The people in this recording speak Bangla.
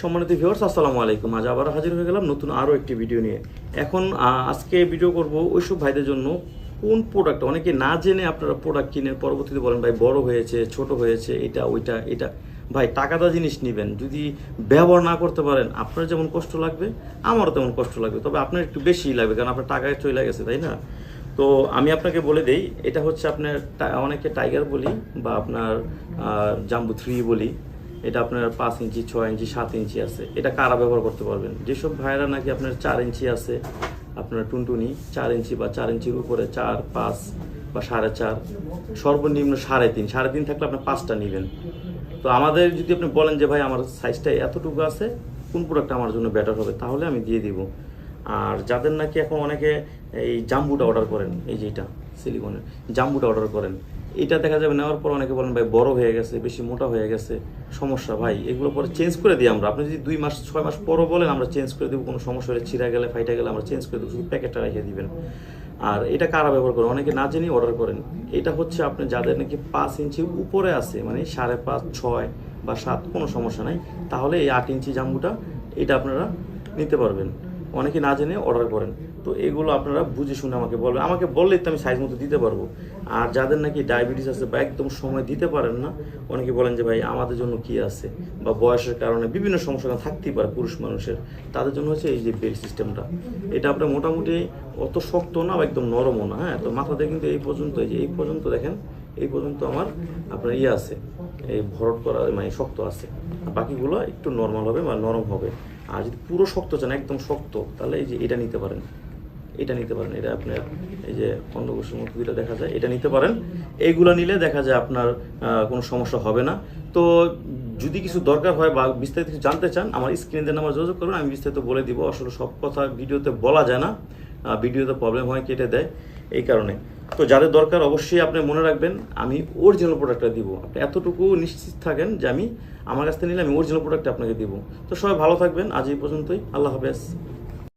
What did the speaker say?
সম্মানিত ভিউয়ার্স, আসসালামু আলাইকুম। আজ আবার হাজির হয়ে গেলাম নতুন আরও একটি ভিডিও নিয়ে। এখন আজকে ভিডিও করব ওইসব ভাইদের জন্য কোন প্রোডাক্ট অনেকে না জেনে আপনারা প্রোডাক্ট কিনেন, পরবর্তীতে বলেন ভাই বড় হয়েছে, ছোট হয়েছে, এটা ওইটা এটা। ভাই টাকাটা জিনিস নেবেন, যদি ব্যবহার না করতে পারেন আপনার যেমন কষ্ট লাগবে আমারও তেমন কষ্ট লাগবে, তবে আপনার একটু বেশিই লাগবে কারণ আপনার টাকায় চলে গেছে, তাই না? তো আমি আপনাকে বলে দেই, এটা হচ্ছে আপনার অনেকে টাইগার বলি বা আপনার জাম্বু 3 বলি। এটা আপনার 5 ইঞ্চি, 6 ইঞ্চি, 7 ইঞ্চি আছে। এটা কারা ব্যবহার করতে পারবেন? যেসব ভাইরা নাকি আপনার 4 ইঞ্চি আছে, আপনার টুনটুনি 4 ইঞ্চি বা 4 ইঞ্চির উপরে 4, 5 বা 4.5, সর্বনিম্ন 3.5। 3.5 থাকলে আপনার 5টা নেবেন। তো আমাদের যদি আপনি বলেন যে ভাই আমার সাইজটা এতটুকু আছে, কোন প্রোডাক্টটা আমার জন্য বেটার হবে, তাহলে আমি দিয়ে দিব। আর যাদের নাকি এখন অনেকে এই জাম্বুটা অর্ডার করেন, এই যে এটা সিলিকনের জাম্বুটা অর্ডার করেন, এটা দেখা যাবে নেওয়ার পর অনেকে বলেন ভাই বড় হয়ে গেছে, বেশি মোটা হয়ে গেছে, সমস্যা। ভাই এগুলো পরে চেঞ্জ করে দিই আমরা। আপনি যদি 2 মাস 6 মাস পরও বলেন আমরা চেঞ্জ করে দেবো, কোনো সমস্যা হলে ছিঁড়া গেলে ফাইটা গেলে আমরা চেঞ্জ করে দেবো, শুধু প্যাকেটটা রেখে দিবেন। আর এটা কারা ব্যবহার করেন? অনেকে না জেনেই অর্ডার করেন। এটা হচ্ছে আপনি যাদের নাকি 5 ইঞ্চি উপরে আছে, মানে 5.5, 6 বা 7, কোনো সমস্যা নাই, তাহলে এই 8 ইঞ্চি জাম্বুটা এটা আপনারা নিতে পারবেন। অনেকে না জেনে অর্ডার করেন। তো এগুলো আপনারা বুঝে শুনে আমাকে বলবেন, আমাকে বললেই তো আমি সাইজ মতো দিতে পারবো। আর যাদের নাকি ডায়াবেটিস আছে বা একদম সময় দিতে পারেন না, অনেকে বলেন যে ভাই আমাদের জন্য কি আছে, বা বয়সের কারণে বিভিন্ন সমস্যা থাকতেই পারে পুরুষ মানুষের, তাদের জন্য হচ্ছে এই যে বেল্ট সিস্টেমটা। এটা আপনার মোটামুটি অত শক্ত না বা একদম নরমও না। হ্যাঁ, তো মাথাতে কিন্তু এই পর্যন্ত, এই যে এই পর্যন্ত দেখেন, এই পর্যন্ত আমার আপনার আছে, এই ভরট করা মানে শক্ত আছে। বাকিগুলো একটু নর্মাল হবে বা নরম হবে। আর যদি পুরো শক্ত চান, একদম শক্ত, তাহলে এই যে এটা নিতে পারেন, এটা নিতে পারেন। এটা আপনার এই যে অন্ডকোষের মতো দুইটা দেখা যায়, এটা নিতে পারেন। এইগুলো নিলে দেখা যায় আপনার কোনো সমস্যা হবে না। তো যদি কিছু দরকার হয় বা বিস্তারিত কিছু জানতে চান, আমার স্ক্রিনে নাম্বার যোগাযোগ করবেন, আমি বিস্তারিত বলে দিব। আসলে সব কথা ভিডিওতে বলা যায় না, ভিডিওতে প্রবলেম হয়, কেটে দেয়, এই কারণে। তো যাদের দরকার অবশ্যই আপনি মনে রাখবেন, আমি অরিজিনাল প্রোডাক্টটা দিব। আপনি এতটুকু নিশ্চিত থাকেন যে আমি আমার কাছ থেকে নিলে আমি অরিজিনাল প্রোডাক্টটা আপনাকে দিব। তো সবাই ভালো থাকবেন, আজ এই পর্যন্তই। আল্লাহ হাফেজ।